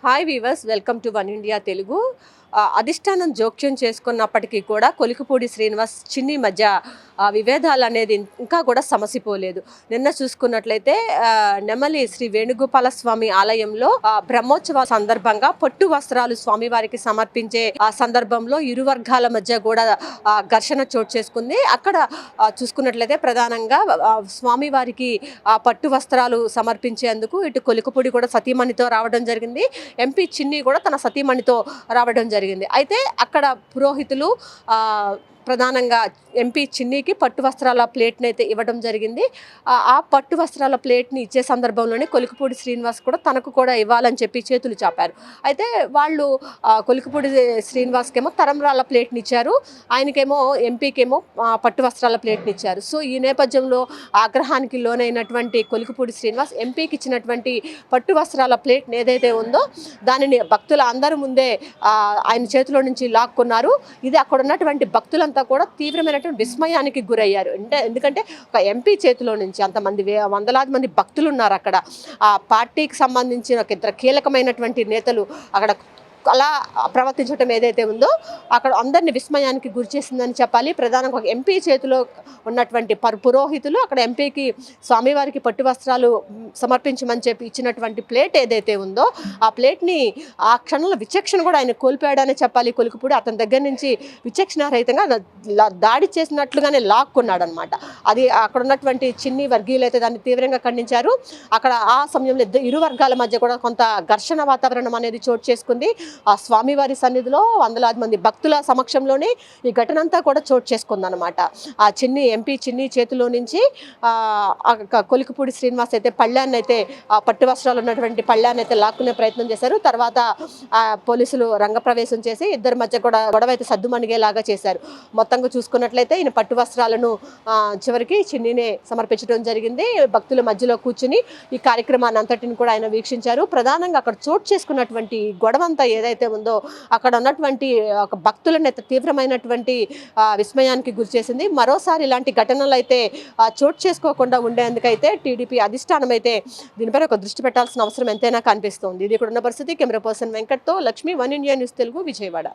Hi weavers, welcome to one India Telugu. అధిష్టానం జోక్యం చేసుకున్నప్పటికీ కూడా కొలికిపూడి శ్రీనివాస్ చిన్ని మధ్య విభేదాలు అనేది ఇంకా కూడా సమసిపోలేదు. నిన్న చూసుకున్నట్లయితే నెమలి శ్రీ వేణుగోపాల స్వామి ఆలయంలో బ్రహ్మోత్సవాల సందర్భంగా పట్టు వస్త్రాలు స్వామివారికి సమర్పించే సందర్భంలో ఇరు వర్గాల మధ్య కూడా ఘర్షణ చోటు చేసుకుంది. అక్కడ చూసుకున్నట్లయితే ప్రధానంగా స్వామివారికి పట్టు వస్త్రాలు సమర్పించేందుకు ఇటు కొలికిపూడి కూడా సతీమణితో రావడం జరిగింది. ఎంపీ చిన్ని కూడా తన సతీమణితో రావడం జరిగింది. అయితే అక్కడ పురోహితులు ప్రధానంగా ఎంపీ చిన్నికి పట్టు వస్త్రాల ప్లేట్ని అయితే ఇవ్వడం జరిగింది. ఆ పట్టు వస్త్రాల ప్లేట్ని ఇచ్చే సందర్భంలోనే కొలికిపూడి శ్రీనివాస్ కూడా తనకు కూడా ఇవ్వాలని చెప్పి చేతులు చాపారు. అయితే వాళ్ళు కొలికిపూడి శ్రీనివాస్కేమో తరంరాల ప్లేట్ని ఇచ్చారు, ఆయనకేమో ఎంపీకేమో పట్టు వస్త్రాల ప్లేట్ని ఇచ్చారు. సో ఈ నేపథ్యంలో ఆగ్రహానికి లోనైనటువంటి కొలికిపూడి శ్రీనివాస్ ఎంపీకి ఇచ్చినటువంటి పట్టు వస్త్రాల ప్లేట్ని ఏదైతే ఉందో దానిని భక్తుల అందరి ముందే ఆయన చేతిలో నుంచి లాక్కున్నారు. ఇది అక్కడ ఉన్నటువంటి భక్తులంతా కూడా తీవ్రమైనటువంటి విస్మయానికి గురయ్యారు. ఎందుకంటే ఒక ఎంపీ చేతిలో నుంచి అంతమంది వందలాది మంది భక్తులు ఉన్నారు అక్కడ. ఆ పార్టీకి సంబంధించిన ఒక ఇద్దరు కీలకమైనటువంటి నేతలు అక్కడ అలా ప్రవర్తించడం ఏదైతే ఉందో అక్కడ అందరినీ విస్మయానికి గురి చేసిందని చెప్పాలి. ప్రధానంగా ఒక ఎంపీ చేతిలో ఉన్నటువంటి పురోహితులు అక్కడ ఎంపీకి స్వామివారికి పట్టు వస్త్రాలు సమర్పించమని చెప్పి ఇచ్చినటువంటి ప్లేట్ ఏదైతే ఉందో ఆ ప్లేట్ని ఆ క్షణంలో విచక్షణ కూడా ఆయన కోల్పోయాడని చెప్పాలి. కొలికిపూడి అతని దగ్గర నుంచి విచక్షణారహితంగా దాడి చేసినట్లుగానే లాక్కున్నాడు అనమాట. అది అక్కడ ఉన్నటువంటి చిన్ని వర్గీయులు అయితే దాన్ని తీవ్రంగా ఖండించారు. అక్కడ ఆ సమయంలో ఇరు వర్గాల మధ్య కూడా కొంత ఘర్షణ వాతావరణం అనేది చోటు చేసుకుంది. ఆ స్వామివారి సన్నిధిలో వందలాది మంది భక్తుల సమక్షంలోనే ఈ ఘటన అంతా కూడా చోటు చేసుకుందనమాట. ఆ ఎంపీ చిన్ని చేతిలో నుంచి కొలికిపూడి శ్రీనివాస్ అయితే పళ్ళాన్ని అయితే పట్టు వస్త్రాలు ఉన్నటువంటి పళ్ళాన్ని అయితే లాక్కునే ప్రయత్నం చేశారు. తర్వాత పోలీసులు రంగప్రవేశం చేసి ఇద్దరి మధ్య కూడా గొడవ అయితే సద్దుమణిగేలాగా చేశారు. మొత్తంగా చూసుకున్నట్లయితే ఈయన పట్టు వస్త్రాలను చివరికి చిన్నినే సమర్పించడం జరిగింది. భక్తుల మధ్యలో కూర్చుని ఈ కార్యక్రమాన్ని అంతటిని కూడా ఆయన వీక్షించారు. ప్రధానంగా అక్కడ చోటు చేసుకున్నటువంటి గొడవ అంతా ఏదైతే ఉందో అక్కడ ఉన్నటువంటి ఒక భక్తులను తీవ్రమైనటువంటి విస్మయానికి గురి చేసింది. మరోసారి ఇలాంటి ఘటనలు అయితే చోటు చేసుకోకుండా ఉండేందుకైతే టీడీపీ అధిష్టానం అయితే దీనిపై ఒక దృష్టి పెట్టాల్సిన అవసరం ఎంతైనా కనిపిస్తోంది. ఇది ఇక్కడ ఉన్న పరిస్థితి. కెమెరా పర్సన్ వెంకట్తో Lakshmi, one India news Telugu, Vijayawada.